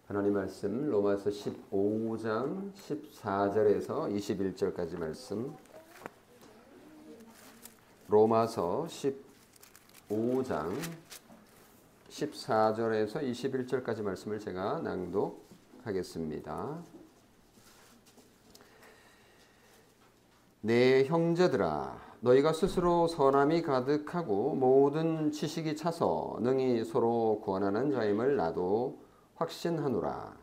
하나님 말씀 로마서 15장 14절에서 21절까지 말씀. 로마서 15장 14절에서 21절까지 말씀을 제가 낭독하겠습니다. 내 형제들아, 너희가 스스로 선함이 가득하고 모든 지식이 차서 능히 서로 구원하는 자임을 나도 확신하노라.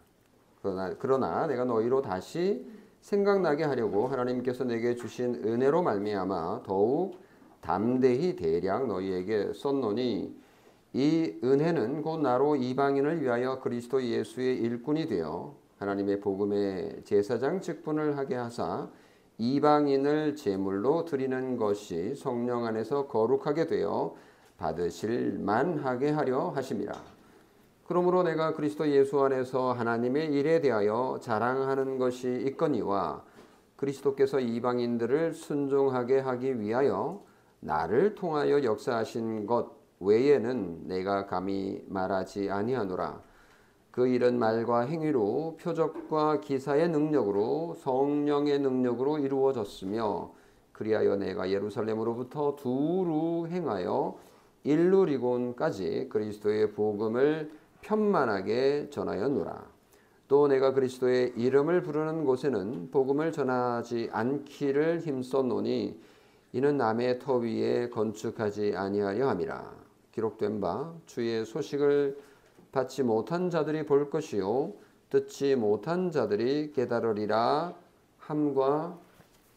그러나 내가 너희로 다시 생각나게 하려고 하나님께서 내게 주신 은혜로 말미암아 더욱 담대히 대략 너희에게 썼노니, 이 은혜는 곧 나로 이방인을 위하여 그리스도 예수의 일꾼이 되어 하나님의 복음의 제사장 직분을 하게 하사 이방인을 제물로 드리는 것이 성령 안에서 거룩하게 되어 받으실 만하게 하려 하심이라. 그러므로 내가 그리스도 예수 안에서 하나님의 일에 대하여 자랑하는 것이 있거니와, 그리스도께서 이방인들을 순종하게 하기 위하여 나를 통하여 역사하신 것 외에는 내가 감히 말하지 아니하노라. 그 일은 말과 행위로 표적과 기사의 능력으로 성령의 능력으로 이루어졌으며, 그리하여 내가 예루살렘으로부터 두루 행하여 일루리곤까지 그리스도의 복음을 편만하게 전하였노라. 또 내가 그리스도의 이름을 부르는 곳에는 복음을 전하지 않기를 힘썼노니, 이는 남의 터 위에 건축하지 아니하려 함이라. 기록된 바 주의 소식을 받지 못한 자들이 볼 것이요 듣지 못한 자들이 깨달으리라 함과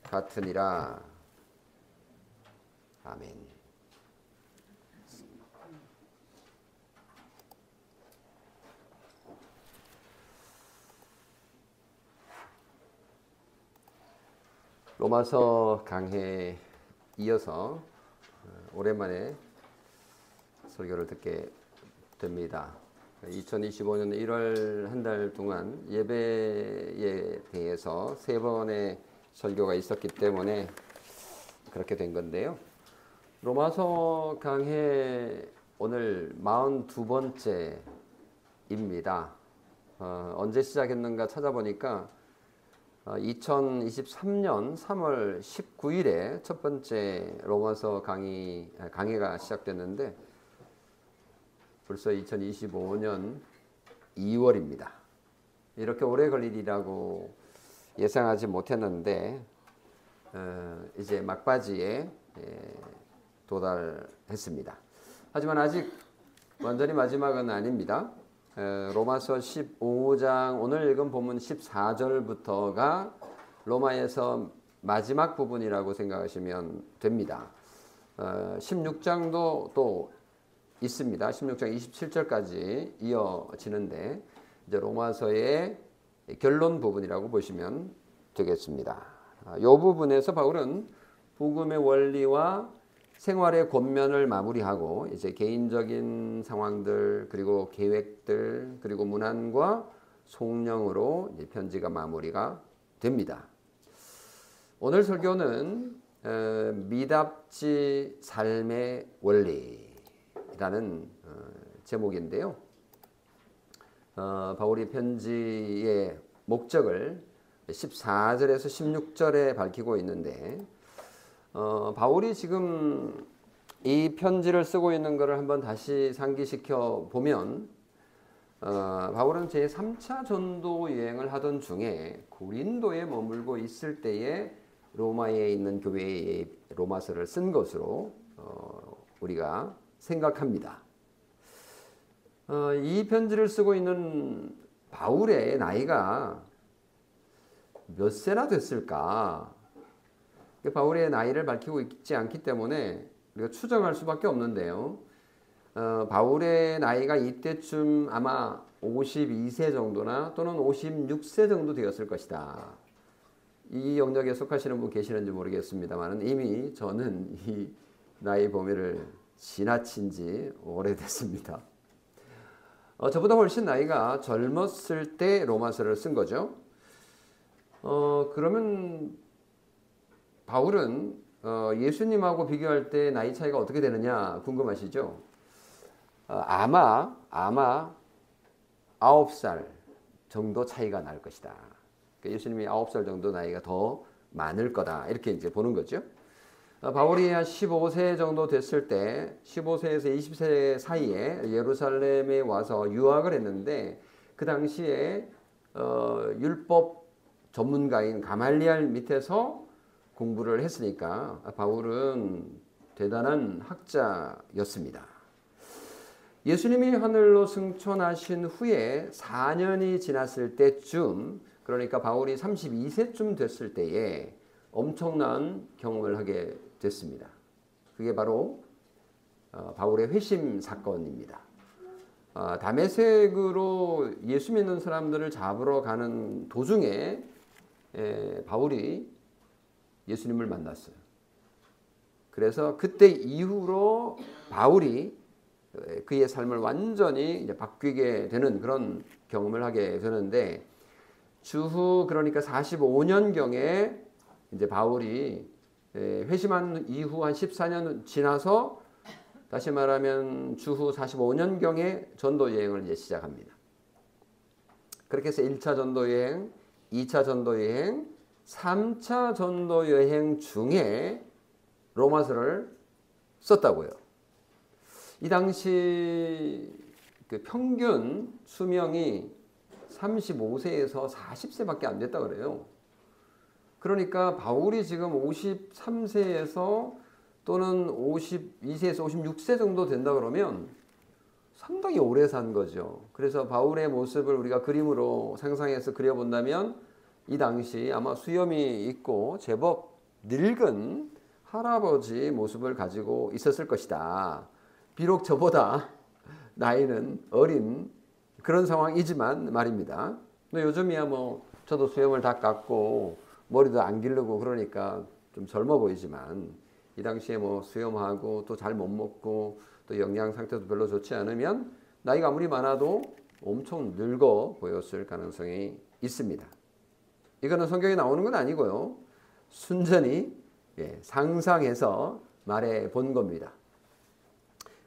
같으니라. 아멘. 로마서 강해에 이어서 오랜만에 설교를 듣게 됩니다. 2025년 1월 한 달 동안 예배에 대해서 3번의 설교가 있었기 때문에 그렇게 된 건데요. 로마서 강해 오늘 42번째입니다. 언제 시작했는가 찾아보니까 2023년 3월 19일에 첫 번째 로마서 강해가 시작됐는데 벌써 2025년 2월입니다. 이렇게 오래 걸리리라고 예상하지 못했는데 이제 막바지에 도달했습니다. 하지만 아직 완전히 마지막은 아닙니다. 로마서 15장 오늘 읽은 본문 14절부터가 로마에서 마지막 부분이라고 생각하시면 됩니다. 16장도 또 있습니다. 16장 27절까지 이어지는데 이제 로마서의 결론 부분이라고 보시면 되겠습니다. 이 부분에서 바울은 복음의 원리와 생활의 권면을 마무리하고 이제 개인적인 상황들, 그리고 계획들, 그리고 문안과 송령으로 이제 편지가 마무리가 됩니다. 오늘 설교는 미답지 삶의 원리라는 제목인데요. 바울이 편지의 목적을 14절에서 16절에 밝히고 있는데, 바울이 지금 이 편지를 쓰고 있는 것을 한번 다시 상기시켜 보면, 바울은 제3차 전도 여행을 하던 중에 고린도에 머물고 있을 때에 로마에 있는 교회에 로마서를 쓴 것으로 우리가 생각합니다. 이 편지를 쓰고 있는 바울의 나이가 몇 세나 됐을까? 바울의 나이를 밝히고 있지 않기 때문에 우리가 추정할 수밖에 없는데요. 바울의 나이가 이때쯤 아마 52세 정도나 또는 56세 정도 되었을 것이다. 이 영역에 속하시는 분 계시는지 모르겠습니다만 이미 저는 이 나이 범위를 지나친 지 오래됐습니다. 저보다 훨씬 나이가 젊었을 때 로마서를 쓴 거죠. 그러면 바울은 예수님하고 비교할 때 나이 차이가 어떻게 되느냐 궁금하시죠? 아마 9살 정도 차이가 날 것이다. 그러니까 예수님이 9살 정도 나이가 더 많을 거다. 이렇게 이제 보는 거죠. 바울이 한 15세 정도 됐을 때 15세에서 20세 사이에 예루살렘에 와서 유학을 했는데 그 당시에 율법 전문가인 가말리알 밑에서 공부를 했으니까 바울은 대단한 학자였습니다. 예수님이 하늘로 승천하신 후에 4년이 지났을 때쯤, 그러니까 바울이 32세쯤 됐을 때에 엄청난 경험을 하게 됐습니다. 그게 바로 바울의 회심 사건입니다. 다메섹으로 예수 믿는 사람들을 잡으러 가는 도중에 바울이 예수님을 만났어요. 그래서 그때 이후로 바울이 그의 삶을 완전히 이제 바뀌게 되는 그런 경험을 하게 되는데, 주후 그러니까 45년경에 이제 바울이 회심한 이후 한 14년 지나서 다시 말하면 주후 45년경에 전도 여행을 이제 시작합니다. 그렇게 해서 1차 전도 여행, 2차 전도 여행, 3차 전도 여행 중에 로마서를 썼다고요. 이 당시 그 평균 수명이 35세에서 40세밖에 안 됐다 그래요. 그러니까 바울이 지금 53세에서 또는 52세에서 56세 정도 된다 그러면 상당히 오래 산 거죠. 그래서 바울의 모습을 우리가 그림으로 상상해서 그려본다면 이 당시 아마 수염이 있고 제법 늙은 할아버지 모습을 가지고 있었을 것이다. 비록 저보다 나이는 어린 그런 상황이지만 말입니다. 요즘이야 뭐 저도 수염을 다 깎고 머리도 안 기르고 그러니까 좀 젊어 보이지만 이 당시에 뭐 수염하고 또 잘 못 먹고 또 영양 상태도 별로 좋지 않으면 나이가 아무리 많아도 엄청 늙어 보였을 가능성이 있습니다. 이거는 성경에 나오는 건 아니고요. 순전히 상상해서 말해 본 겁니다.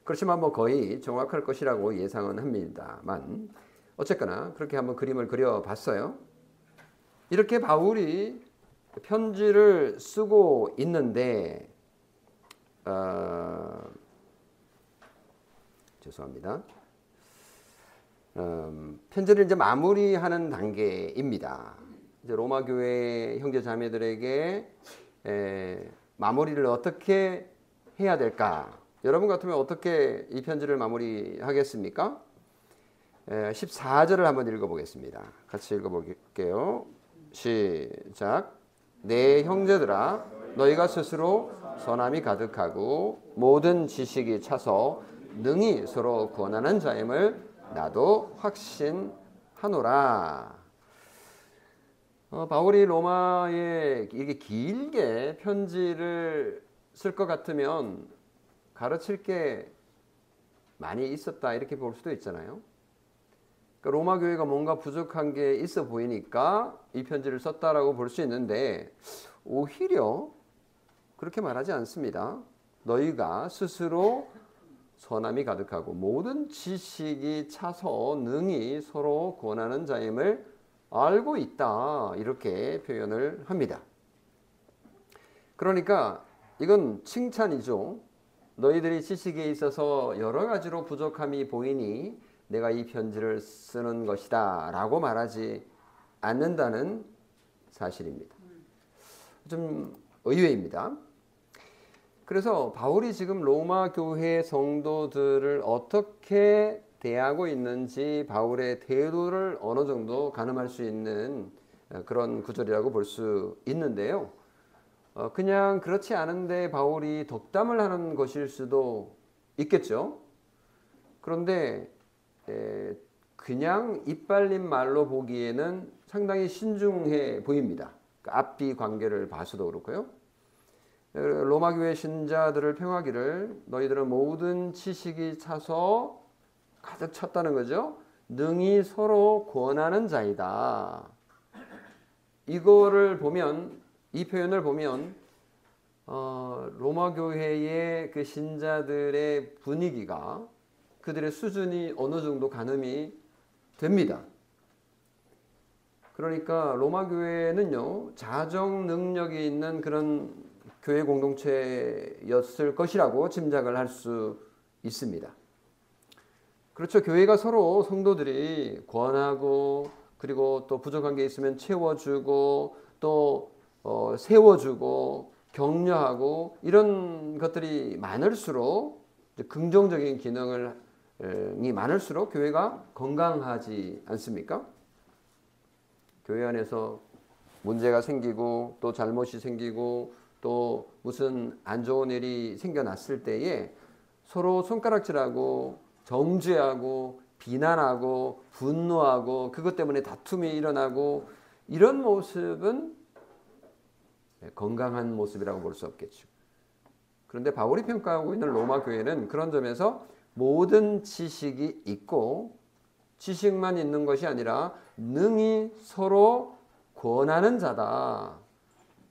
그렇지만 뭐 거의 정확할 것이라고 예상은 합니다만 어쨌거나 그렇게 한번 그림을 그려봤어요. 이렇게 바울이 편지를 쓰고 있는데 죄송합니다. 편지를 이제 마무리하는 단계입니다. 이제 로마 교회 형제 자매들에게 마무리를 어떻게 해야 될까? 여러분 같으면 어떻게 이 편지를 마무리하겠습니까? 14절을 한번 읽어보겠습니다. 같이 읽어볼게요. 시작. 내 형제들아, 너희가 스스로 선함이 가득하고 모든 지식이 차서 능히 서로 구원하는 자임을 나도 확신하노라. 바울이 로마에 이게 길게 편지를 쓸 것 같으면 가르칠 게 많이 있었다 이렇게 볼 수도 있잖아요. 그러니까 로마 교회가 뭔가 부족한 게 있어 보이니까 이 편지를 썼다라고 볼 수 있는데 오히려 그렇게 말하지 않습니다. 너희가 스스로 선함이 가득하고 모든 지식이 차서 능히 서로 구원하는 자임을 알고 있다 이렇게 표현을 합니다. 그러니까 이건 칭찬이죠. 너희들이 지식에 있어서 여러 가지로 부족함이 보이니 내가 이 편지를 쓰는 것이다 라고 말하지 않는다는 사실입니다. 좀 의외입니다. 그래서 바울이 지금 로마 교회 성도들을 어떻게 대하고 있는지 바울의 태도를 어느 정도 가늠할 수 있는 그런 구절이라고 볼 수 있는데요. 그냥 그렇지 않은데 바울이 덕담을 하는 것일 수도 있겠죠. 그런데 그냥 이빨린 말로 보기에는 상당히 신중해 보입니다. 앞뒤 관계를 봐서도 그렇고요. 로마 교회 신자들을 평하기를 너희들은 모든 지식이 차서 가득 찼다는 거죠. 능히 서로 구원하는 자이다. 이거를 보면 이 표현을 보면 로마 교회의 그 신자들의 분위기가 그들의 수준이 어느 정도 가늠이 됩니다. 그러니까 로마 교회는요, 자정 능력이 있는 그런 교회 공동체였을 것이라고 짐작을 할 수 있습니다. 그렇죠. 교회가 서로 성도들이 권하고 그리고 또 부족한 게 있으면 채워주고 또 세워주고 격려하고 이런 것들이 많을수록 긍정적인 기능이 많을수록 교회가 건강하지 않습니까? 교회 안에서 문제가 생기고 또 잘못이 생기고 또 무슨 안 좋은 일이 생겨났을 때에 서로 손가락질하고 정죄하고 비난하고 분노하고 그것 때문에 다툼이 일어나고 이런 모습은 건강한 모습이라고 볼 수 없겠죠. 그런데 바울이 평가하고 있는 로마 교회는 그런 점에서 모든 지식이 있고 지식만 있는 것이 아니라 능히 서로 권하는 자다.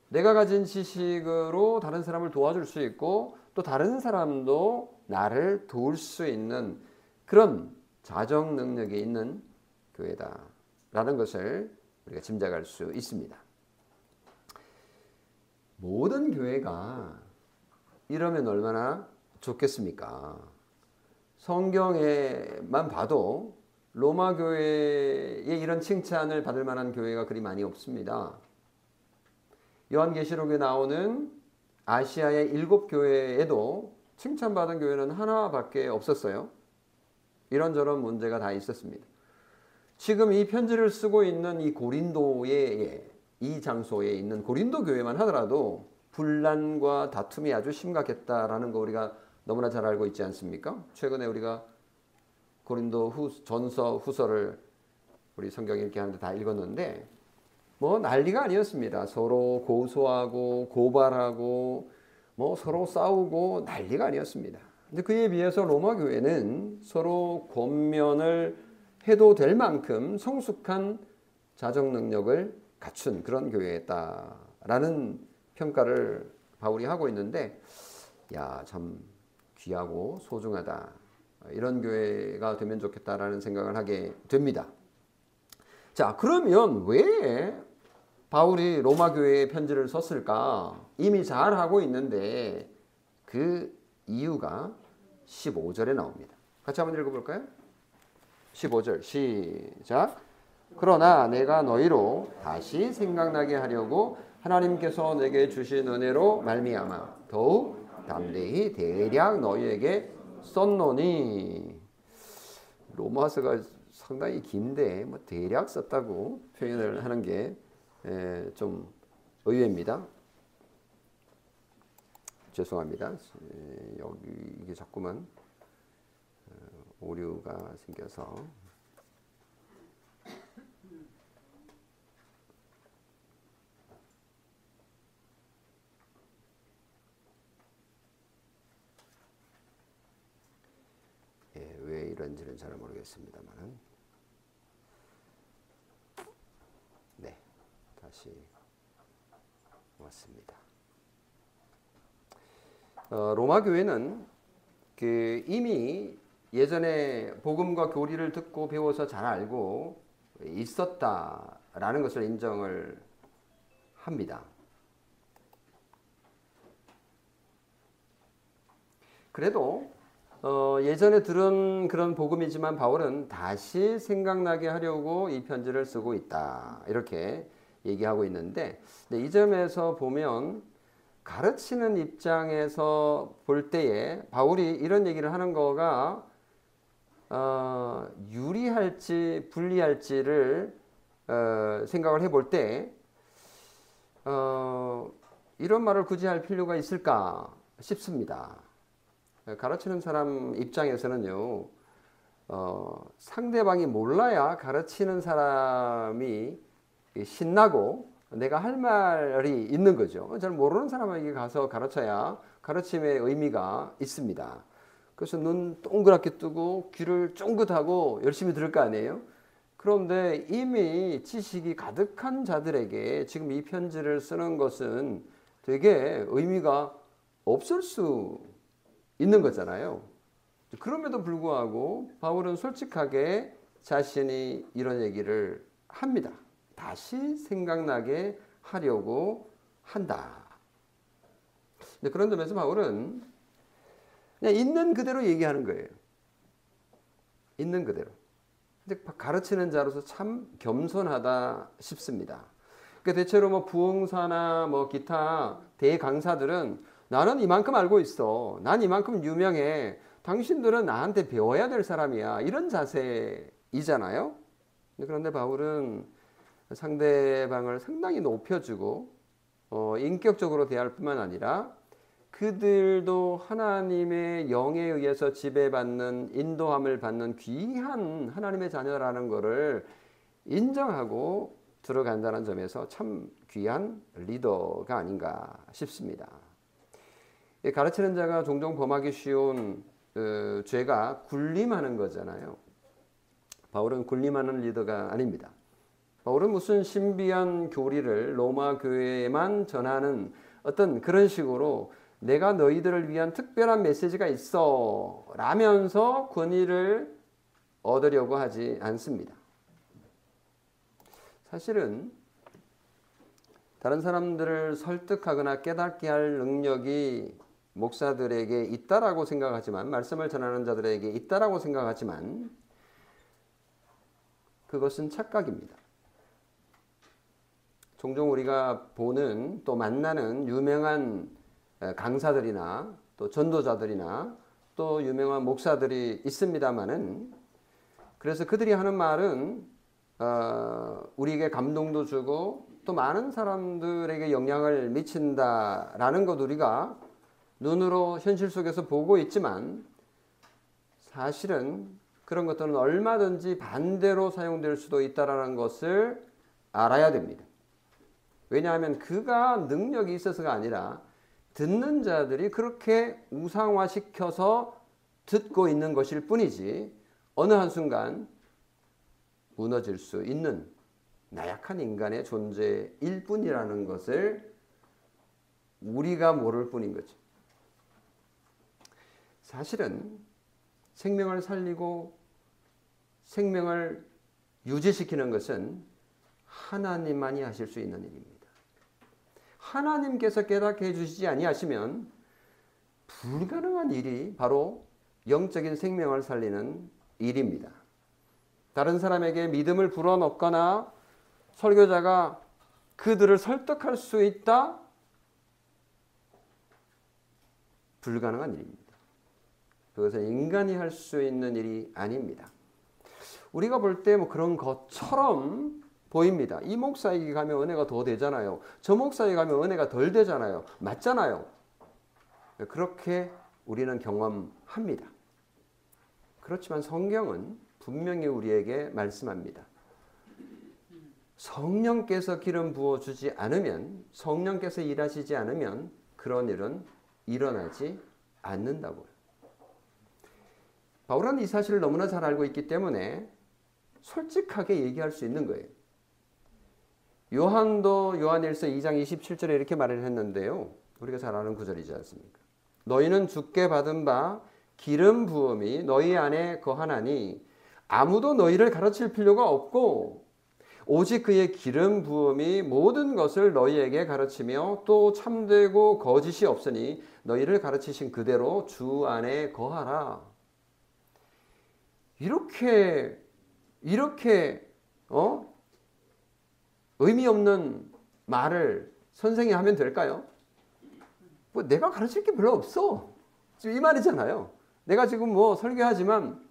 내가 가진 지식으로 다른 사람을 도와줄 수 있고 또 다른 사람도 나를 도울 수 있는 그런 자정 능력이 있는 교회다라는 것을 우리가 짐작할 수 있습니다. 모든 교회가 이러면 얼마나 좋겠습니까? 성경에만 봐도 로마 교회의 이런 칭찬을 받을 만한 교회가 그리 많이 없습니다. 요한계시록에 나오는 아시아의 7교회에도 칭찬받은 교회는 하나밖에 없었어요. 이런저런 문제가 다 있었습니다. 지금 이 편지를 쓰고 있는 이 고린도의 이 장소에 있는 고린도 교회만 하더라도 분란과 다툼이 아주 심각했다라는 거 우리가 너무나 잘 알고 있지 않습니까? 최근에 우리가 고린도 전서 후서를 우리 성경 읽기 하는데 다 읽었는데 뭐 난리가 아니었습니다. 서로 고소하고 고발하고 뭐 서로 싸우고 난리가 아니었습니다. 근데 그에 비해서 로마 교회는 서로 권면을 해도 될 만큼 성숙한 자정 능력을 갖춘 그런 교회였다라는 평가를 바울이 하고 있는데, 야, 참 귀하고 소중하다. 이런 교회가 되면 좋겠다라는 생각을 하게 됩니다. 자, 그러면 왜 바울이 로마 교회에 편지를 썼을까? 이미 잘 하고 있는데 그 이유가 15절에 나옵니다. 같이 한번 읽어볼까요? 15절 시작. 그러나 내가 너희로 다시 생각나게 하려고 하나님께서 내게 주신 은혜로 말미암아 더욱 담대히 대략 너희에게 썼노니. 로마서가 상당히 긴데 뭐 대략 썼다고 표현을 하는 게 좀 의외입니다. 죄송합니다. 여기 이게 자꾸만 오류가 생겨서 왜 이런지는 잘 모르겠습니다만 네, 다시 왔습니다. 로마 교회는 이미 예전에 복음과 교리를 듣고 배워서 잘 알고 있었다라는 것을 인정을 합니다. 그래도 예전에 들은 그런 복음이지만 바울은 다시 생각나게 하려고 이 편지를 쓰고 있다. 이렇게 얘기하고 있는데, 이 점에서 보면 가르치는 입장에서 볼 때에 바울이 이런 얘기를 하는 거가 유리할지 불리할지를 생각을 해볼 때 이런 말을 굳이 할 필요가 있을까 싶습니다. 가르치는 사람 입장에서는요, 상대방이 몰라야 가르치는 사람이 신나고 내가 할 말이 있는 거죠. 잘 모르는 사람에게 가서 가르쳐야 가르침의 의미가 있습니다. 그래서 눈 동그랗게 뜨고 귀를 쫑긋하고 열심히 들을 거 아니에요? 그런데 이미 지식이 가득한 자들에게 지금 이 편지를 쓰는 것은 되게 의미가 없을 수 있는 거잖아요. 그럼에도 불구하고 바울은 솔직하게 자신이 이런 얘기를 합니다. 다시 생각나게 하려고 한다. 그런 점에서 바울은 그냥 있는 그대로 얘기하는 거예요. 있는 그대로. 근데 가르치는 자로서 참 겸손하다 싶습니다. 그러니까 대체로 뭐 부흥사나 뭐 기타 대강사들은 나는 이만큼 알고 있어. 난 이만큼 유명해. 당신들은 나한테 배워야 될 사람이야. 이런 자세이잖아요. 그런데 바울은 상대방을 상당히 높여주고 인격적으로 대할 뿐만 아니라 그들도 하나님의 영에 의해서 지배받는 인도함을 받는 귀한 하나님의 자녀라는 것을 인정하고 들어간다는 점에서 참 귀한 리더가 아닌가 싶습니다. 가르치는 자가 종종 범하기 쉬운 죄가 군림하는 거잖아요. 바울은 군림하는 리더가 아닙니다. 바울은 무슨 신비한 교리를 로마 교회에만 전하는 어떤 그런 식으로 내가 너희들을 위한 특별한 메시지가 있어 라면서 권위를 얻으려고 하지 않습니다. 사실은 다른 사람들을 설득하거나 깨닫게 할 능력이 목사들에게 있다라고 생각하지만, 말씀을 전하는 자들에게 있다라고 생각하지만 그것은 착각입니다. 종종 우리가 보는 또 만나는 유명한 강사들이나 또 전도자들이나 또 유명한 목사들이 있습니다마는, 그래서 그들이 하는 말은 우리에게 감동도 주고 또 많은 사람들에게 영향을 미친다라는 것 우리가 눈으로 현실 속에서 보고 있지만, 사실은 그런 것들은 얼마든지 반대로 사용될 수도 있다는 것을 알아야 됩니다. 왜냐하면 그가 능력이 있어서가 아니라 듣는 자들이 그렇게 우상화시켜서 듣고 있는 것일 뿐이지, 어느 한순간 무너질 수 있는 나약한 인간의 존재일 뿐이라는 것을 우리가 모를 뿐인 거죠. 사실은 생명을 살리고 생명을 유지시키는 것은 하나님만이 하실 수 있는 일입니다. 하나님께서 깨닫게 해주시지 아니하시면 불가능한 일이 바로 영적인 생명을 살리는 일입니다. 다른 사람에게 믿음을 불어넣거나 설교자가 그들을 설득할 수 있다? 불가능한 일입니다. 그것은 인간이 할 수 있는 일이 아닙니다. 우리가 볼 때 뭐 그런 것처럼 보입니다. 이 목사에게 가면 은혜가 더 되잖아요. 저 목사에게 가면 은혜가 덜 되잖아요. 맞잖아요. 그렇게 우리는 경험합니다. 그렇지만 성경은 분명히 우리에게 말씀합니다. 성령께서 기름 부어주지 않으면, 성령께서 일하시지 않으면 그런 일은 일어나지 않는다고요. 바울은 이 사실을 너무나 잘 알고 있기 때문에 솔직하게 얘기할 수 있는 거예요. 요한도 요한일서 2장 27절에 이렇게 말을 했는데요. 우리가 잘 아는 구절이지 않습니까? 너희는 주께 받은 바 기름 부음이 너희 안에 거하나니 아무도 너희를 가르칠 필요가 없고 오직 그의 기름 부음이 모든 것을 너희에게 가르치며 또 참되고 거짓이 없으니 너희를 가르치신 그대로 주 안에 거하라. 이렇게 의미 없는 말을 선생이 하면 될까요? 뭐 내가 가르칠 게 별로 없어. 지금 이 말이잖아요. 내가 지금 뭐 설교하지만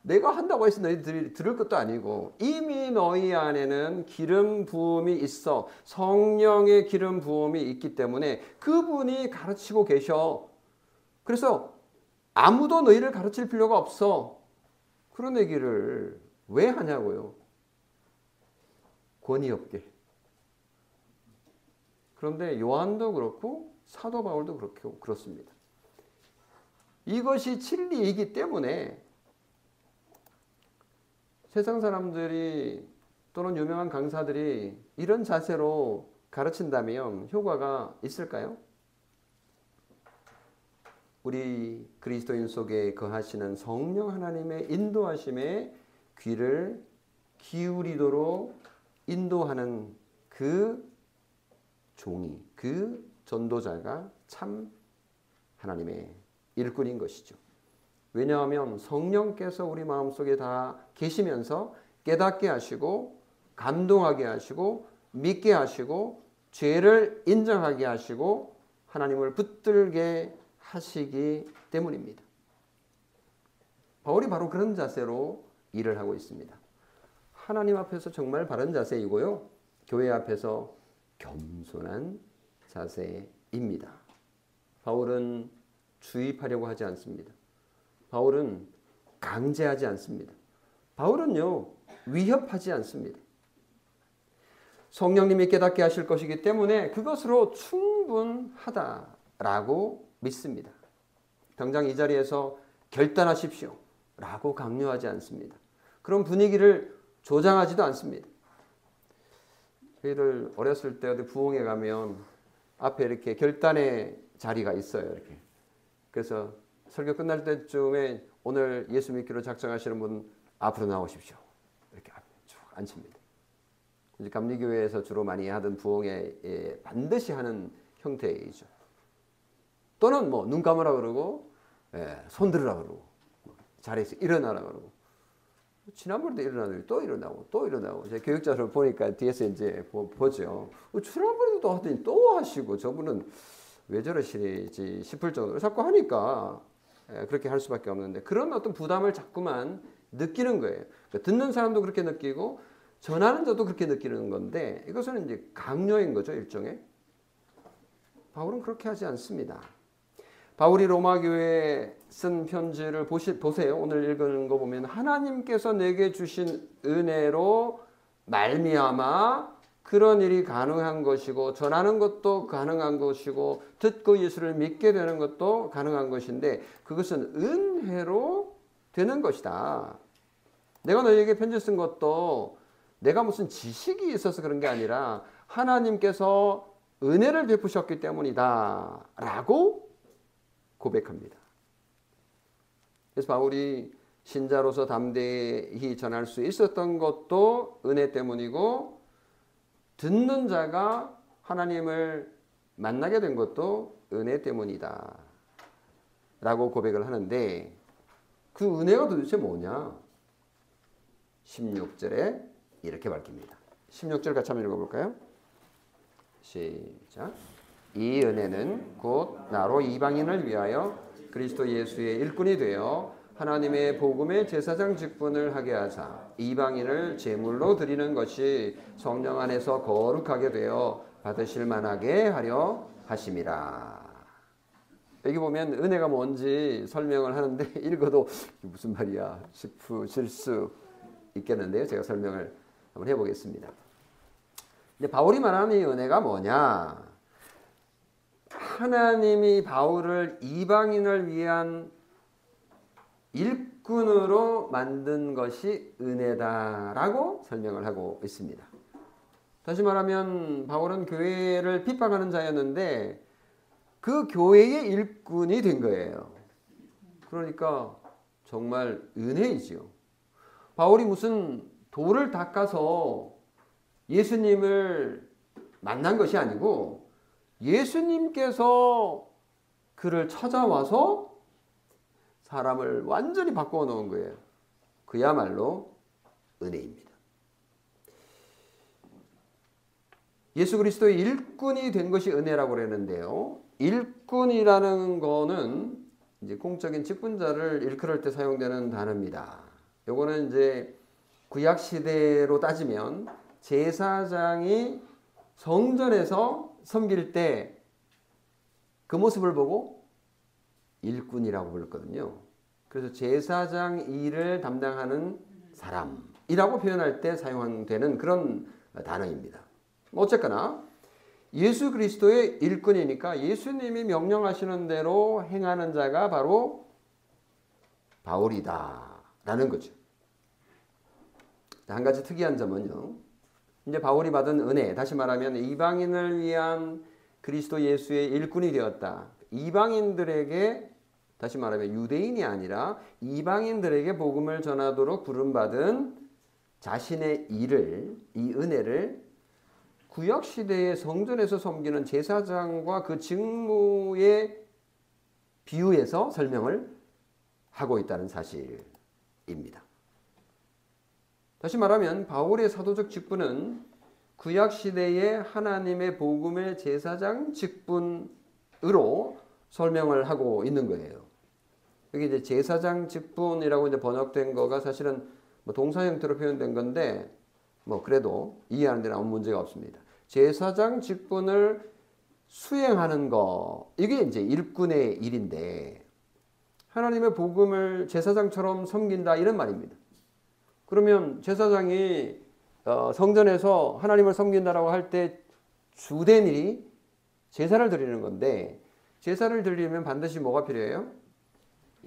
내가 한다고 해서 너희들이 들을 것도 아니고, 이미 너희 안에는 기름 부음이 있어. 성령의 기름 부음이 있기 때문에 그분이 가르치고 계셔. 그래서 아무도 너희를 가르칠 필요가 없어. 그런 얘기를 왜 하냐고요. 권위 없게. 그런데 요한도 그렇고 사도 바울도 그렇습니다. 이것이 진리이기 때문에 세상 사람들이 또는 유명한 강사들이 이런 자세로 가르친다면 효과가 있을까요? 우리 그리스도인 속에 거하시는 성령 하나님의 인도하심에 귀를 기울이도록 인도하는 그 종이, 그 전도자가 참 하나님의 일꾼인 것이죠. 왜냐하면 성령께서 우리 마음속에 다 계시면서 깨닫게 하시고 감동하게 하시고 믿게 하시고 죄를 인정하게 하시고 하나님을 붙들게 하시기 때문입니다. 바울이 바로 그런 자세로 일을 하고 있습니다. 하나님 앞에서 정말 바른 자세이고요. 교회 앞에서 겸손한 자세입니다. 바울은 주입하려고 하지 않습니다. 바울은 강제하지 않습니다. 바울은요, 위협하지 않습니다. 성령님이 깨닫게 하실 것이기 때문에 그것으로 충분하다라고 믿습니다. 당장 이 자리에서 결단하십시오 라고 강요하지 않습니다. 그런 분위기를 조장하지도 않습니다. 저희들 어렸을 때 어디 부흥회 가면 앞에 이렇게 결단의 자리가 있어요. 이렇게. 그래서 설교 끝날 때쯤에 오늘 예수 믿기로 작정하시는 분 앞으로 나오십시오. 이렇게 앞에 쭉 앉힙니다. 이제 감리교회에서 주로 많이 하던 부흥회에 반드시 하는 형태이죠. 또는 뭐 눈 감으라 그러고 손 들으라 그러고 자리에서 일어나라 그러고 지난번에도 일어나더니 또 일어나고 또 일어나고 제가 교육자를 보니까 뒤에서 이제 보죠. 지난번에도 하더니 또 하시고 저분은 왜 저러시지 싶을 정도로 자꾸 하니까 그렇게 할 수밖에 없는데 그런 어떤 부담을 자꾸만 느끼는 거예요. 그러니까 듣는 사람도 그렇게 느끼고 전하는 자도 그렇게 느끼는 건데 이것은 이제 강요인 거죠, 일종의. 바울은 그렇게 하지 않습니다. 바울이 로마 교회에 쓴 편지를 보세요. 오늘 읽은 거 보면 하나님께서 내게 주신 은혜로 말미암아 그런 일이 가능한 것이고 전하는 것도 가능한 것이고 듣고 예수를 믿게 되는 것도 가능한 것인데 그것은 은혜로 되는 것이다. 내가 너에게 편지 쓴 것도 내가 무슨 지식이 있어서 그런 게 아니라 하나님께서 은혜를 베푸셨기 때문이다 라고 고백합니다. 그래서 바울이 신자로서 담대히 전할 수 있었던 것도 은혜 때문이고 듣는 자가 하나님을 만나게 된 것도 은혜 때문이다 라고 고백을 하는데 그 은혜가 도대체 뭐냐? 16절에 이렇게 밝힙니다. 16절 같이 한번 읽어볼까요? 시작. 이 은혜는 곧 나로 이방인을 위하여 그리스도 예수의 일꾼이 되어 하나님의 복음의 제사장 직분을 하게 하사 이방인을 제물로 드리는 것이 성령 안에서 거룩하게 되어 받으실 만하게 하려 하심이라. 여기 보면 은혜가 뭔지 설명을 하는데 읽어도 무슨 말이야 싶으실 수 있겠는데요. 제가 설명을 한번 해보겠습니다. 근데 바울이 말하는 이 은혜가 뭐냐? 하나님이 바울을 이방인을 위한 일꾼으로 만든 것이 은혜다라고 설명을 하고 있습니다. 다시 말하면 바울은 교회를 핍박하는 자였는데 그 교회의 일꾼이 된 거예요. 그러니까 정말 은혜이지요. 바울이 무슨 돌을 닦아서 예수님을 만난 것이 아니고 예수님께서 그를 찾아와서 사람을 완전히 바꾸어 놓은 거예요. 그야말로 은혜입니다. 예수 그리스도의 일꾼이 된 것이 은혜라고 그랬는데요. 일꾼이라는 거는 이제 공적인 직분자를 일컬을 때 사용되는 단어입니다. 요거는 이제 구약 시대로 따지면 제사장이 성전에서 섬길 때 그 모습을 보고 일꾼이라고 불렀거든요. 그래서 제사장 일을 담당하는 사람이라고 표현할 때 사용되는 그런 단어입니다. 어쨌거나 예수 그리스도의 일꾼이니까 예수님이 명령하시는 대로 행하는 자가 바로 바울이다라는 거죠. 한 가지 특이한 점은요. 이제 바울이 받은 은혜, 다시 말하면 이방인을 위한 그리스도 예수의 일꾼이 되었다. 이방인들에게 다시 말하면 유대인이 아니라 이방인들에게 복음을 전하도록 부름받은 자신의 일을, 이 은혜를 구약시대의 성전에서 섬기는 제사장과 그 직무에 비유해서 설명을 하고 있다는 사실입니다. 다시 말하면 바울의 사도적 직분은 구약시대의 하나님의 복음의 제사장 직분으로 설명을 하고 있는 거예요. 여기 이제 제사장 직분이라고 이제 번역된 거가 사실은 뭐 동사 형태로 표현된 건데 뭐 그래도 이해하는 데는 아무 문제가 없습니다. 제사장 직분을 수행하는 거, 이게 이제 일꾼의 일인데 하나님의 복음을 제사장처럼 섬긴다 이런 말입니다. 그러면 제사장이 성전에서 하나님을 섬긴다라고 할 때 주된 일이 제사를 드리는 건데 제사를 드리려면 반드시 뭐가 필요해요?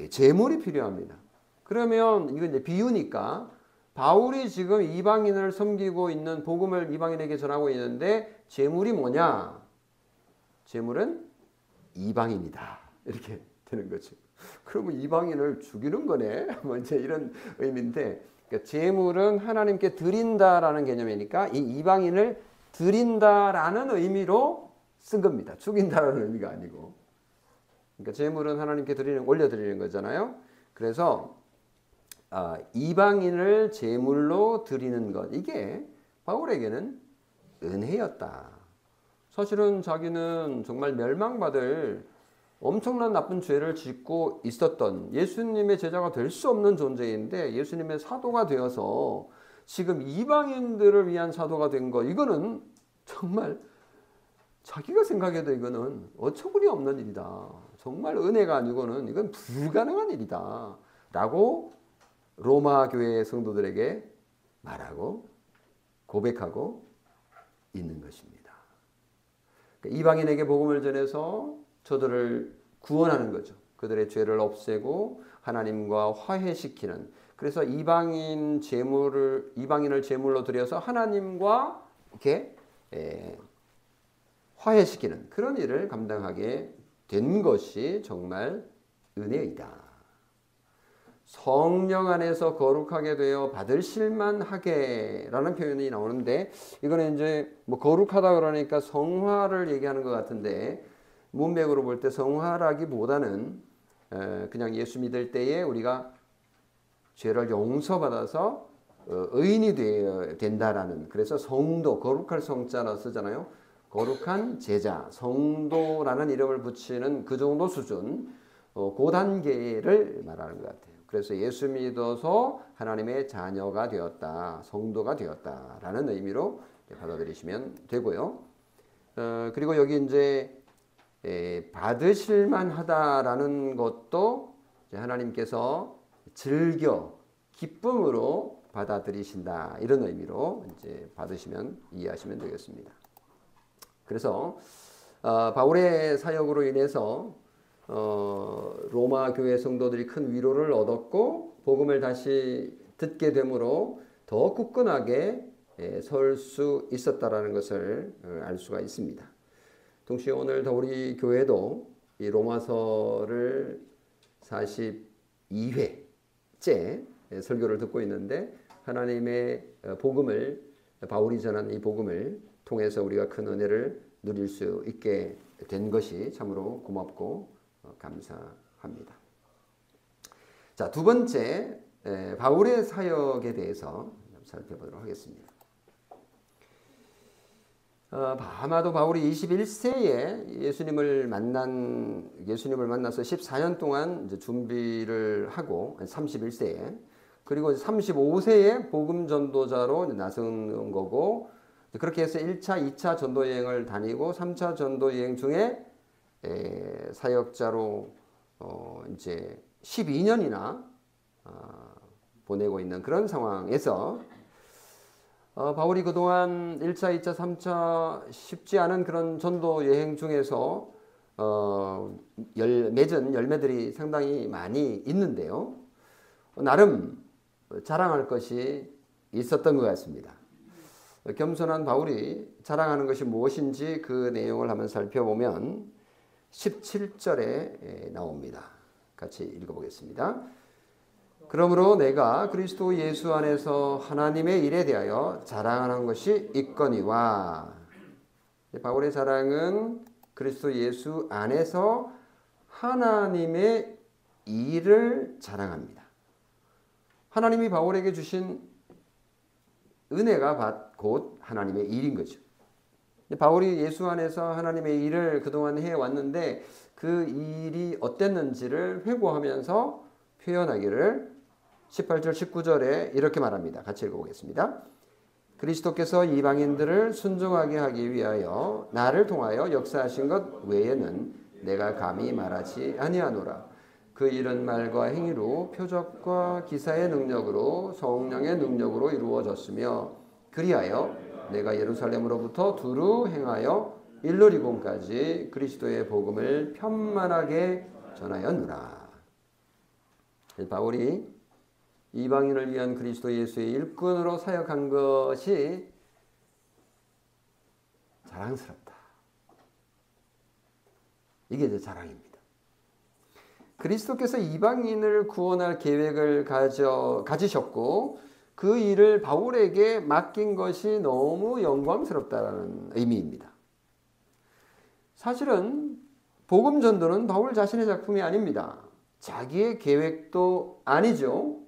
제물이 필요합니다. 그러면 이건 이제 비유니까 바울이 지금 이방인을 섬기고 있는 복음을 이방인에게 전하고 있는데 제물이 뭐냐? 제물은 이방인이다. 이렇게 되는 거죠. 그러면 이방인을 죽이는 거네. 뭐 이제 이런 의미인데 그러니까 제물은 하나님께 드린다라는 개념이니까 이 이방인을 드린다라는 의미로 쓴 겁니다. 죽인다라는 의미가 아니고. 그러니까 제물은 하나님께 올려드리는 거잖아요. 그래서 이방인을 제물로 드리는 것, 이게 바울에게는 은혜였다. 사실은 자기는 정말 멸망받을 엄청난 나쁜 죄를 짓고 있었던 예수님의 제자가 될 수 없는 존재인데 예수님의 사도가 되어서 지금 이방인들을 위한 사도가 된 거, 이거는 정말 자기가 생각해도 이거는 어처구니 없는 일이다. 정말 은혜가 아니고는 이건 불가능한 일이다. 라고 로마 교회 성도들에게 말하고 고백하고 있는 것입니다. 그러니까 이방인에게 복음을 전해서 저들을 구원하는 거죠. 그들의 죄를 없애고 하나님과 화해시키는. 그래서 이방인을 제물로 드려서 하나님과 이렇게 화해시키는 그런 일을 감당하게 된 것이 정말 은혜이다. 성령 안에서 거룩하게 되어 받으실만 하게라는 표현이 나오는데 이거는 이제 뭐 거룩하다 그러니까 성화를 얘기하는 것 같은데 문맥으로 볼 때 성화라기보다는 그냥 예수 믿을 때에 우리가 죄를 용서받아서 의인이 되어야 된다라는, 그래서 성도, 거룩할 성자라 쓰잖아요. 거룩한 제자, 성도라는 이름을 붙이는 그 정도 수준, 그 단계를 말하는 것 같아요. 그래서 예수 믿어서 하나님의 자녀가 되었다, 성도가 되었다라는 의미로 받아들이시면 되고요. 그리고 여기 이제 받으실만 하다라는 것도 하나님께서 즐겨 기쁨으로 받아들이신다, 이런 의미로 이제 받으시면 이해하시면 되겠습니다. 그래서 바울의 사역으로 인해서 로마 교회 성도들이 큰 위로를 얻었고 복음을 다시 듣게 되므로 더 굳건하게 설 수 있었다라는 것을 알 수가 있습니다. 동시에 오늘 우리 교회도 이 로마서를 42회째 설교를 듣고 있는데 하나님의 복음을, 바울이 전한 이 복음을 통해서 우리가 큰 은혜를 누릴 수 있게 된 것이 참으로 고맙고 감사합니다. 자, 두 번째 바울의 사역에 대해서 살펴보도록 하겠습니다. 아마도 바울이 21세에 예수님을 만나서 14년 동안 이제 준비를 하고 31세에, 그리고 35세에 복음 전도자로 나선 거고, 그렇게 해서 1차, 2차 전도 여행을 다니고 3차 전도 여행 중에 사역자로 이제 12년이나 보내고 있는 그런 상황에서 바울이 그동안 1차, 2차, 3차 쉽지 않은 그런 전도 여행 중에서 맺은 열매들이 상당히 많이 있는데요. 나름 자랑할 것이 있었던 것 같습니다. 겸손한 바울이 자랑하는 것이 무엇인지 그 내용을 한번 살펴보면 17절에 나옵니다. 같이 읽어보겠습니다. 그러므로 내가 그리스도 예수 안에서 하나님의 일에 대하여 자랑하는 것이 있거니와. 바울의 자랑은 그리스도 예수 안에서 하나님의 일을 자랑합니다. 하나님이 바울에게 주신 은혜가 곧 하나님의 일인 거죠. 바울이 예수 안에서 하나님의 일을 그동안 해왔는데 그 일이 어땠는지를 회고하면서 표현하기를 18절 19절에 이렇게 말합니다. 같이 읽어보겠습니다. 그리스도께서 이방인들을 순종하게 하기 위하여 나를 통하여 역사하신 것 외에는 내가 감히 말하지 아니하노라. 그 일은 말과 행위로 표적과 기사의 능력으로 성령의 능력으로 이루어졌으며 그리하여 내가 예루살렘으로부터 두루 행하여 일러리곤까지 그리스도의 복음을 편만하게 전하였노라. 바울이 이방인을 위한 그리스도 예수의 일꾼으로 사역한 것이 자랑스럽다. 이게 이제 자랑입니다. 그리스도께서 이방인을 구원할 계획을 가지셨고 그 일을 바울에게 맡긴 것이 너무 영광스럽다는 의미입니다. 사실은 복음 전도는 바울 자신의 작품이 아닙니다. 자기의 계획도 아니죠.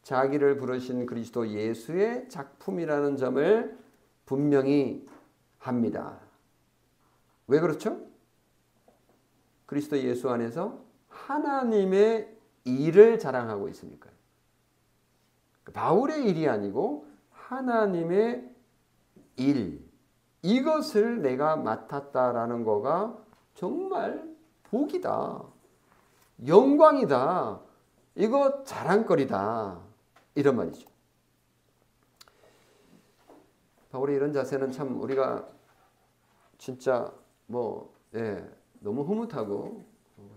자기를 부르신 그리스도 예수의 작품이라는 점을 분명히 합니다. 왜 그렇죠? 그리스도 예수 안에서 하나님의 일을 자랑하고 있으니까요. 바울의 일이 아니고 하나님의 일, 이것을 내가 맡았다라는 거가 정말 복이다, 영광이다, 이거 자랑거리다, 이런 말이죠. 바울의 이런 자세는 참 우리가 진짜 너무 흐뭇하고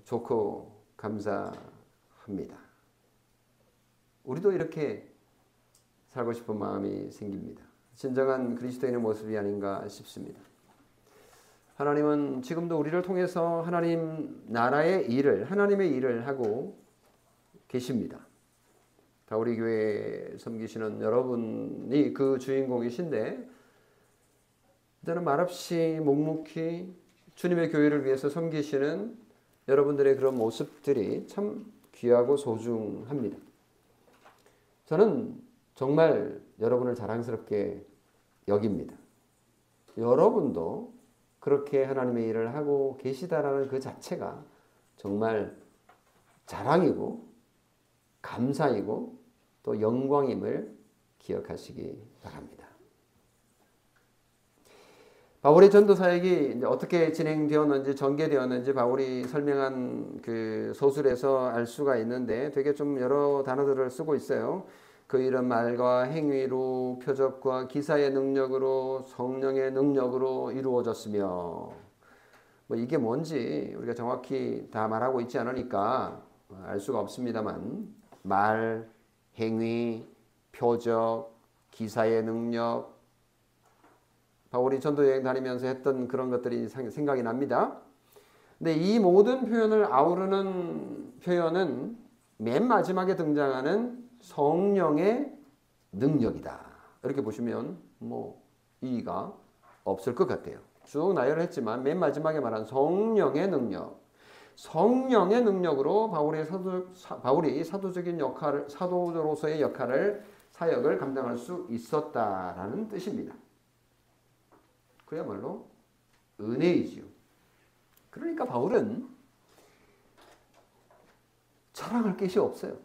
좋고 감사합니다. 우리도 이렇게 살고 싶은 마음이 생깁니다. 진정한 그리스도인의 모습이 아닌가 싶습니다. 하나님은 지금도 우리를 통해서 하나님 나라의 일을, 하나님의 일을 하고 계십니다. 우리 교회에 섬기시는 여러분이 그 주인공이신데 저는 말없이 묵묵히 주님의 교회를 위해서 섬기시는 여러분들의 그런 모습들이 참 귀하고 소중합니다. 저는 정말 여러분을 자랑스럽게 여깁니다. 여러분도 그렇게 하나님의 일을 하고 계시다라는 그 자체가 정말 자랑이고 감사이고 또 영광임을 기억하시기 바랍니다. 바울의 전도 사역이 이제 어떻게 진행되었는지, 전개되었는지 바울이 설명한 그 소술에서 알 수가 있는데 되게 좀 여러 단어들을 쓰고 있어요. 그 일은 말과 행위로 표적과 기사의 능력으로 성령의 능력으로 이루어졌으며, 이게 뭔지 우리가 정확히 다 말하고 있지 않으니까 알 수가 없습니다만, 말, 행위, 표적, 기사의 능력, 바울이 전도여행 다니면서 했던 그런 것들이 생각이 납니다. 근데 이 모든 표현을 아우르는 표현은 맨 마지막에 등장하는 성령의 능력이다. 이렇게 보시면 이의가 없을 것 같아요. 쭉 나열을 했지만 맨 마지막에 말한 성령의 능력, 성령의 능력으로 바울이 사도적인 역할을, 사도로서의 역할을, 사역을 감당할 수 있었다라는 뜻입니다. 그야말로 은혜이지요. 그러니까 바울은 자랑할 것이 없어요.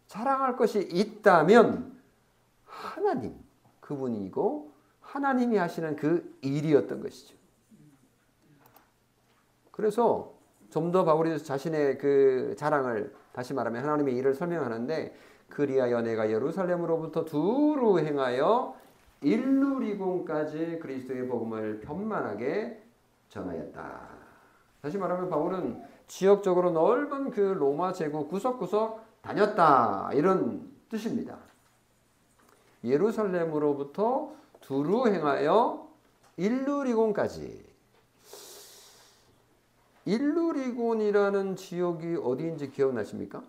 자랑할 것이 있다면 하나님, 그분이고 하나님이 하시는 그 일이었던 것이죠. 그래서 좀 더 바울이 자신의 그 자랑을, 다시 말하면 하나님의 일을 설명하는데, 그리하여 내가 예루살렘으로부터 두루 행하여 일루리곤까지 그리스도의 복음을 편만하게 전하였다. 다시 말하면 바울은 지역적으로 넓은 그 로마 제국 구석구석 다녔다, 이런 뜻입니다. 예루살렘으로부터 두루 행하여 일루리곤까지. 일루리곤이라는 지역이 어디인지 기억나십니까?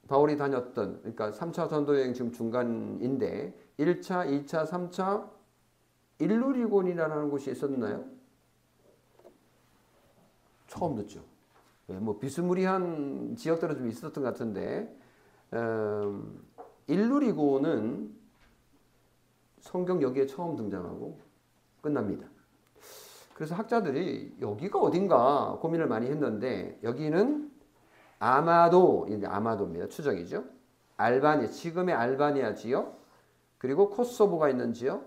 바울이 다녔던 그러니까 3차 전도 여행 지금 중간인데 1차, 2차, 3차 일루리곤이라는 곳이 있었나요? 처음 듣죠. 뭐 비스무리한 지역들은 좀 있었던 것 같은데 일루리곤은 성경 여기에 처음 등장하고 끝납니다. 그래서 학자들이 여기가 어딘가 고민을 많이 했는데 여기는 아마도, 이제 아마도입니다. 추정이죠. 알바니아, 지금의 알바니아 지역, 그리고 코소보가 있는 지역,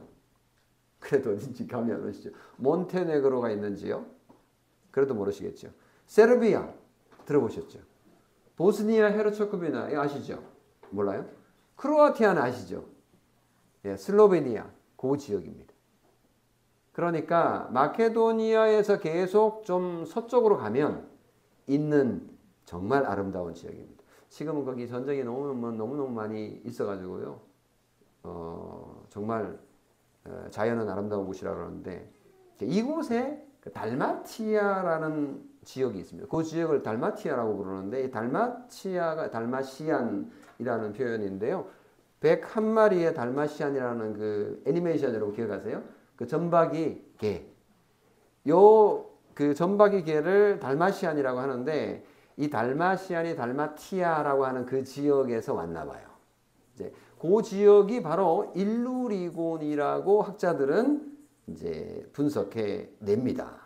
그래도 어딘지 감이 안 오시죠. 몬테네그로가 있는 지역, 그래도 모르시겠죠. 세르비아, 들어보셨죠. 보스니아 헤르체고비나 아시죠? 몰라요? 크로아티아는 아시죠? 예, 슬로베니아, 그 지역입니다. 그러니까 마케도니아에서 계속 좀 서쪽으로 가면 있는 정말 아름다운 지역입니다. 지금은 거기 전쟁이 너무너무 많이 있어가지고요. 정말 자연은 아름다운 곳이라 그러는데 이곳에 달마티아라는 지역이 있습니다. 그 지역을 달마티아라고 부르는데 이 달마티아가 달마시안이라는 표현인데요. 101마리의 달마시안이라는 그 애니메이션 여러분 기억하세요? 그 점박이 개. 그 점박이 개를 달마시안이라고 하는데 이 달마시안이 달마티아라고 하는 그 지역에서 왔나 봐요. 이제 그 지역이 바로 일루리곤이라고 학자들은 이제 분석해 냅니다.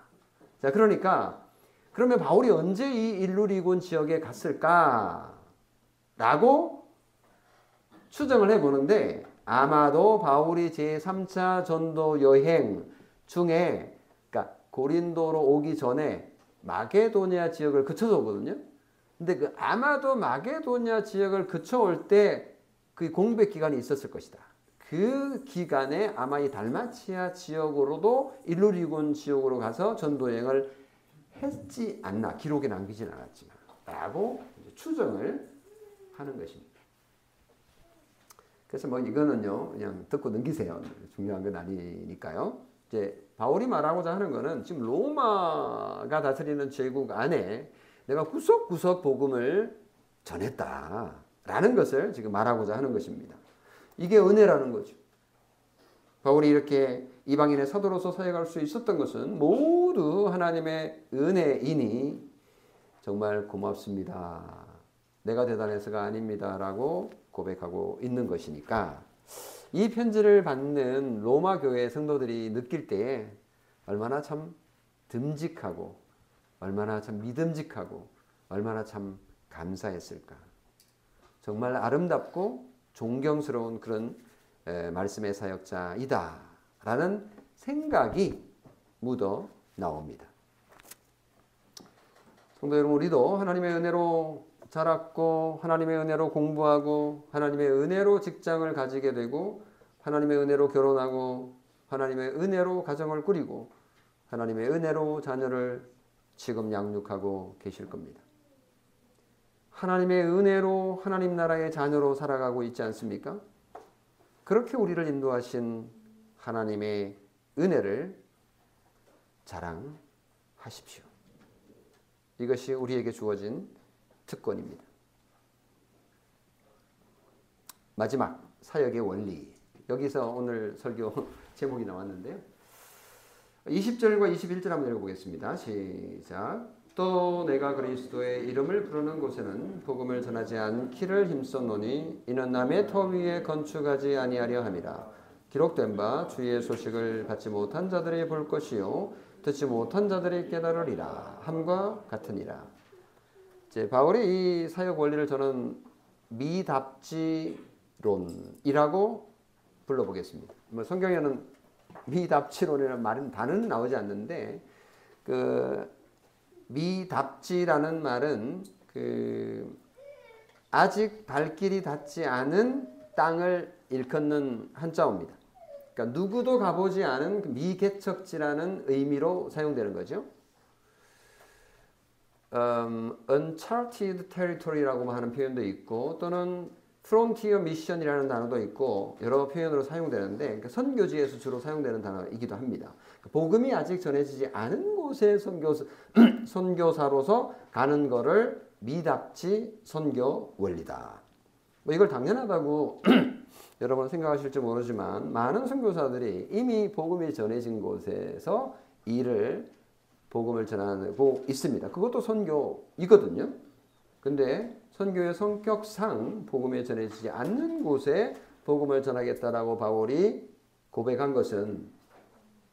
자, 그러니까 그러면 바울이 언제 이 일루리곤 지역에 갔을까라고 추정을 해 보는데 아마도 바울이 제3차 전도 여행 중에 그러니까 고린도로 오기 전에 마게도니아 지역을 거쳐서 오거든요. 근데 그 아마도 마게도니아 지역을 거쳐올 때 그 공백 기간이 있었을 것이다. 그 기간에 아마 이 달마치아 지역으로도 일루리곤 지역으로 가서 전도 여행을 했지 않나. 기록에 남기진 않았지만 라고 추정을 하는 것입니다. 그래서 뭐 이거는요 그냥 듣고 넘기세요. 중요한 건 아니니까요. 이제 바울이 말하고자 하는 거는 지금 로마가 다스리는 제국 안에 내가 구석구석 복음을 전했다라는 것을 지금 말하고자 하는 것입니다. 이게 은혜라는 거죠. 바울이 이렇게 이방인의 사도로서 사역할 수 있었던 것은 모두 하나님의 은혜이니 정말 고맙습니다. 내가 대단해서가 아닙니다라고 고백하고 있는 것이니까 이 편지를 받는 로마 교회 성도들이 느낄 때 얼마나 참 듬직하고 얼마나 참 믿음직하고 얼마나 참 감사했을까. 정말 아름답고 존경스러운 그런 말씀의 사역자이다 라는 생각이 묻어 나옵니다. 성도 여러분, 우리도 하나님의 은혜로 자랐고 하나님의 은혜로 공부하고 하나님의 은혜로 직장을 가지게 되고 하나님의 은혜로 결혼하고 하나님의 은혜로 가정을 꾸리고 하나님의 은혜로 자녀를 지금 양육하고 계실 겁니다. 하나님의 은혜로 하나님 나라의 자녀로 살아가고 있지 않습니까? 그렇게 우리를 인도하신 하나님의 은혜를 자랑하십시오. 이것이 우리에게 주어진 특권입니다. 마지막 사역의 원리. 여기서 오늘 설교 제목이 나왔는데요. 20절과 21절 한번 읽어보겠습니다. 시작. 또 내가 그리스도의 이름을 부르는 곳에는 복음을 전하지 않기를 힘썼노니 이는 남의 터 위에 건축하지 아니하려 함이라. 기록된 바 주의 소식을 받지 못한 자들이 볼 것이요 듣지 못한 자들이 깨달으리라 함과 같으니라. 이제 바울의 이 사역 원리를 저는 미답지론이라고 불러보겠습니다. 뭐 성경에는 미답지론이라는 말은 단어는 나오지 않는데 그 미답지라는 말은 그 아직 발길이 닿지 않은 땅을 일컫는 한자어입니다. 그러니까 누구도 가보지 않은 그 미개척지라는 의미로 사용되는 거죠. uncharted territory라고 하는 표현도 있고 또는 frontier mission이라는 단어도 있고 여러 표현으로 사용되는데 그러니까 선교지에서 주로 사용되는 단어이기도 합니다. 복음이 아직 전해지지 않은 곳에 선교사로서 가는 거를 미답지 선교 원리다 뭐 이걸 당연하다고 여러분 생각하실지 모르지만 많은 선교사들이 이미 복음이 전해진 곳에서 복음을 전하고 있습니다. 그것도 선교이거든요. 근데 선교의 성격상 복음이 전해지지 않는 곳에 복음을 전하겠다라고 바울이 고백한 것은,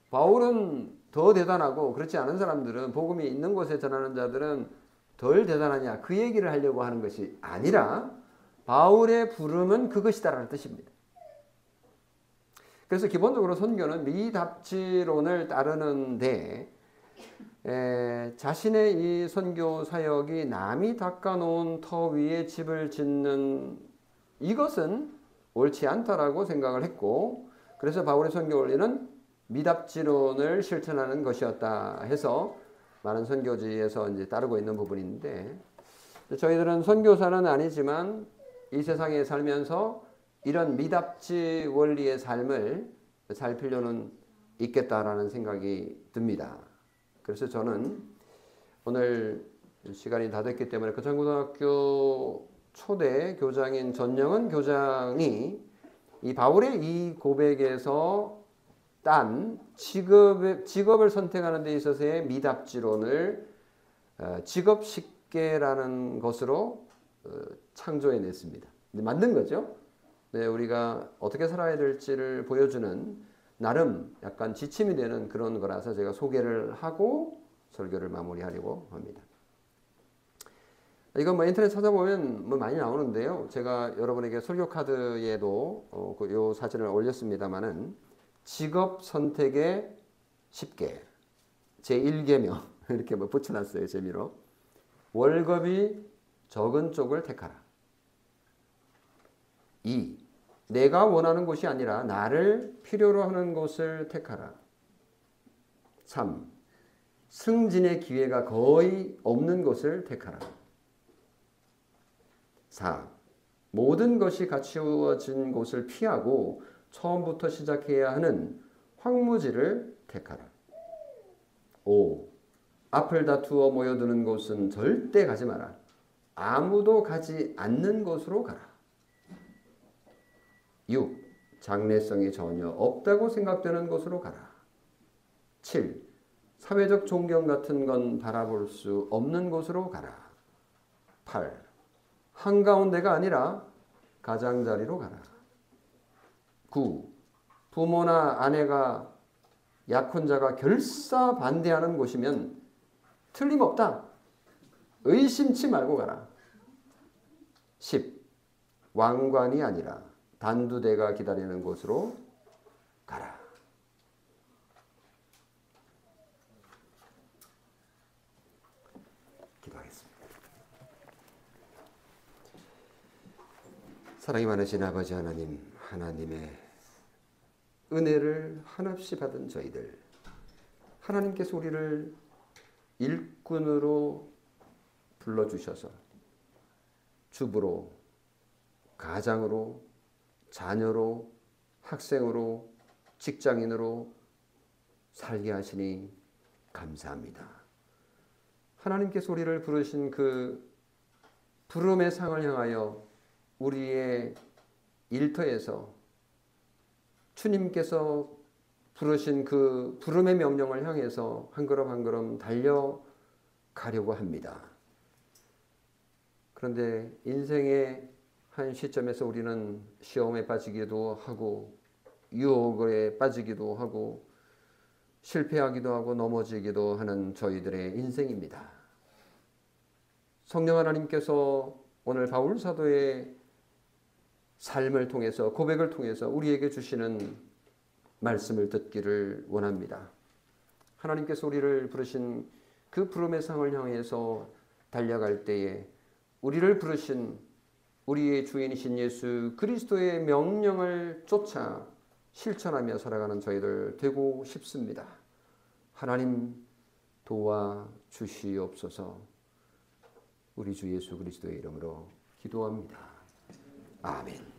바울은 더 대단하고 그렇지 않은 사람들은, 복음이 있는 곳에 전하는 자들은 덜 대단하냐, 그 얘기를 하려고 하는 것이 아니라 바울의 부름은 그것이다라는 뜻입니다. 그래서 기본적으로 선교는 미답지론을 따르는데 자신의 이 선교 사역이 남이 닦아놓은 터 위에 집을 짓는 이것은 옳지 않다라고 생각을 했고, 그래서 바울의 선교 원리는 미답지론을 실천하는 것이었다 해서 많은 선교지에서 이제 따르고 있는 부분인데, 저희들은 선교사는 아니지만 이 세상에 살면서 이런 미답지 원리의 삶을 살 필요는 있겠다라는 생각이 듭니다. 그래서 저는 오늘 시간이 다 됐기 때문에 거창고등학교 초대 교장인 전영은 교장이 이 바울의 이 고백에서 딴 직업을 선택하는 데 있어서의 미답지론을 직업식계라는 것으로 창조해냈습니다. 만든 거죠. 네, 우리가 어떻게 살아야 될지를 보여주는 나름 약간 지침이 되는 그런 거라서 제가 소개를 하고 설교를 마무리하려고 합니다. 이건 뭐 인터넷 찾아보면 뭐 많이 나오는데요. 제가 여러분에게 설교 카드에도 요 사진을 올렸습니다만은 직업 선택의 10개 제1계명 이렇게 뭐 붙여놨어요. 재미로. 월급이 적은 쪽을 택하라. 2. 내가 원하는 곳이 아니라 나를 필요로 하는 곳을 택하라. 3. 승진의 기회가 거의 없는 곳을 택하라. 4. 모든 것이 갖추어진 곳을 피하고 처음부터 시작해야 하는 황무지를 택하라. 5. 앞을 다투어 모여드는 곳은 절대 가지 마라. 아무도 가지 않는 곳으로 가라. 6. 장래성이 전혀 없다고 생각되는 곳으로 가라. 7. 사회적 존경 같은 건 바라볼 수 없는 곳으로 가라. 8. 한가운데가 아니라 가장자리로 가라. 9. 부모나 아내가 약혼자가 결사 반대하는 곳이면 틀림없다. 의심치 말고 가라. 10. 왕관이 아니라 단두대가 기다리는 곳으로 가라. 기도하겠습니다. 사랑이 많으신 아버지 하나님, 하나님의 은혜를 한없이 받은 저희들, 하나님께서 우리를 일꾼으로 불러주셔서 주부로, 가장으로, 자녀로, 학생으로, 직장인으로 살게 하시니 감사합니다. 하나님께서 우리를 부르신 그 부름의 상을 향하여 우리의 일터에서 주님께서 부르신 그 부름의 명령을 향해서 한 걸음 한 걸음 달려가려고 합니다. 그런데 인생의 한 시점에서 우리는 시험에 빠지기도 하고 유혹에 빠지기도 하고 실패하기도 하고 넘어지기도 하는 저희들의 인생입니다. 성령 하나님께서 오늘 바울 사도의 삶을 통해서, 고백을 통해서 우리에게 주시는 말씀을 듣기를 원합니다. 하나님께서 우리를 부르신 그 부름의 상을 향해서 달려갈 때에 우리를 부르신 우리의 주인이신 예수 그리스도의 명령을 쫓아 실천하며 살아가는 저희들 되고 싶습니다. 하나님 도와주시옵소서. 우리 주 예수 그리스도의 이름으로 기도합니다. 아멘.